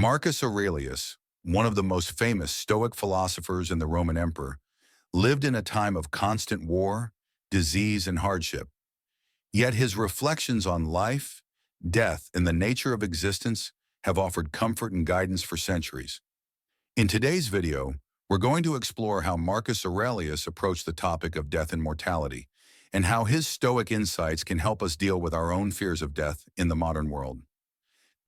Marcus Aurelius, one of the most famous Stoic philosophers and the Roman emperor, lived in a time of constant war, disease, and hardship. Yet his reflections on life, death, and the nature of existence have offered comfort and guidance for centuries. In today's video, we're going to explore how Marcus Aurelius approached the topic of death and mortality, and how his Stoic insights can help us deal with our own fears of death in the modern world.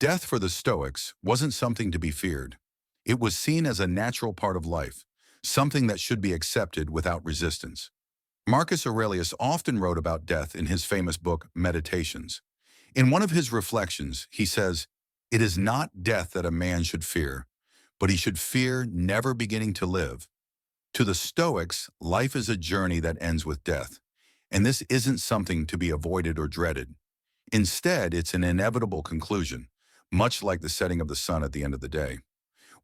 Death for the Stoics wasn't something to be feared. It was seen as a natural part of life, something that should be accepted without resistance. Marcus Aurelius often wrote about death in his famous book, Meditations. In one of his reflections, he says, "It is not death that a man should fear, but he should fear never beginning to live." To the Stoics, life is a journey that ends with death, and this isn't something to be avoided or dreaded. Instead, it's an inevitable conclusion, much like the setting of the sun at the end of the day.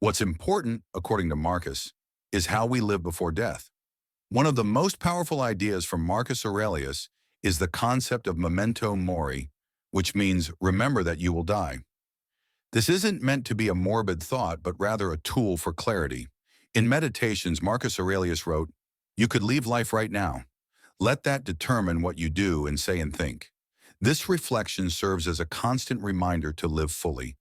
What's important, according to Marcus, is how we live before death. One of the most powerful ideas from Marcus Aurelius is the concept of memento mori, which means remember that you will die. This isn't meant to be a morbid thought, but rather a tool for clarity. In Meditations, Marcus Aurelius wrote, "You could leave life right now. Let that determine what you do and say and think." This reflection serves as a constant reminder to live fully,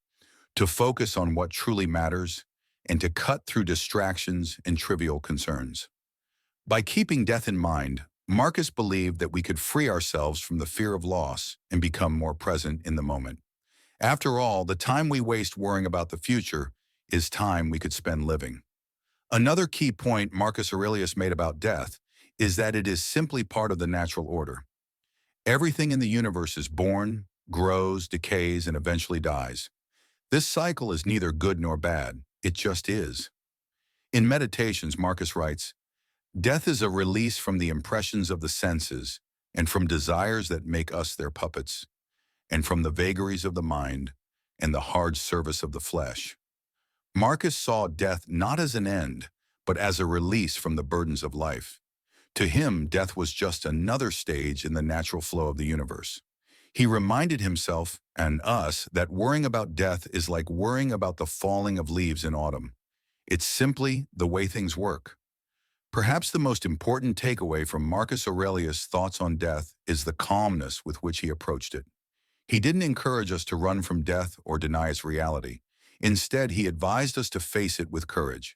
to focus on what truly matters, and to cut through distractions and trivial concerns. By keeping death in mind, Marcus believed that we could free ourselves from the fear of loss and become more present in the moment. After all, the time we waste worrying about the future is time we could spend living. Another key point Marcus Aurelius made about death is that it is simply part of the natural order. Everything in the universe is born, grows, decays, and eventually dies. This cycle is neither good nor bad, it just is. In Meditations, Marcus writes, "Death is a release from the impressions of the senses and from desires that make us their puppets, and from the vagaries of the mind and the hard service of the flesh." Marcus saw death not as an end, but as a release from the burdens of life. To him, death was just another stage in the natural flow of the universe. He reminded himself and us that worrying about death is like worrying about the falling of leaves in autumn. It's simply the way things work. Perhaps the most important takeaway from Marcus Aurelius' thoughts on death is the calmness with which he approached it. He didn't encourage us to run from death or deny its reality. Instead, he advised us to face it with courage.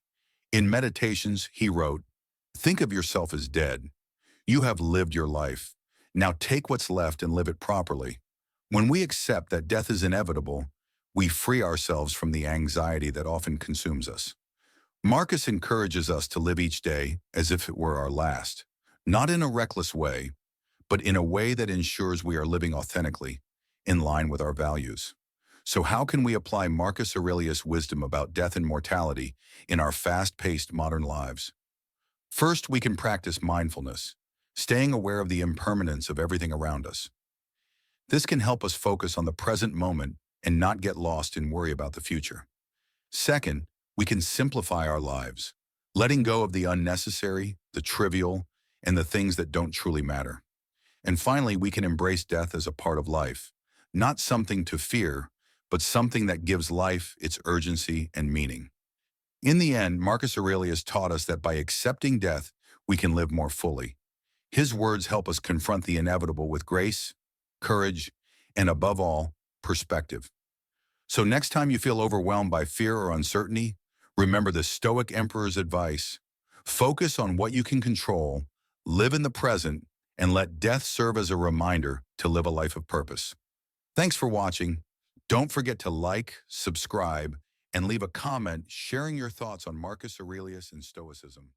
In Meditations, he wrote, "Think of yourself as dead. You have lived your life. Now take what's left and live it properly." When we accept that death is inevitable, we free ourselves from the anxiety that often consumes us. Marcus encourages us to live each day as if it were our last, not in a reckless way, but in a way that ensures we are living authentically, in line with our values. So how can we apply Marcus Aurelius' wisdom about death and mortality in our fast-paced modern lives? First, we can practice mindfulness, staying aware of the impermanence of everything around us. This can help us focus on the present moment and not get lost in worry about the future. Second, we can simplify our lives, letting go of the unnecessary, the trivial, and the things that don't truly matter. And finally, we can embrace death as a part of life, not something to fear, but something that gives life its urgency and meaning. In the end, Marcus Aurelius taught us that by accepting death, we can live more fully. His words help us confront the inevitable with grace, courage, and above all, perspective. So next time you feel overwhelmed by fear or uncertainty, remember the Stoic emperor's advice: focus on what you can control, live in the present, and let death serve as a reminder to live a life of purpose. Thanks for watching. Don't forget to like, subscribe, and leave a comment sharing your thoughts on Marcus Aurelius and Stoicism.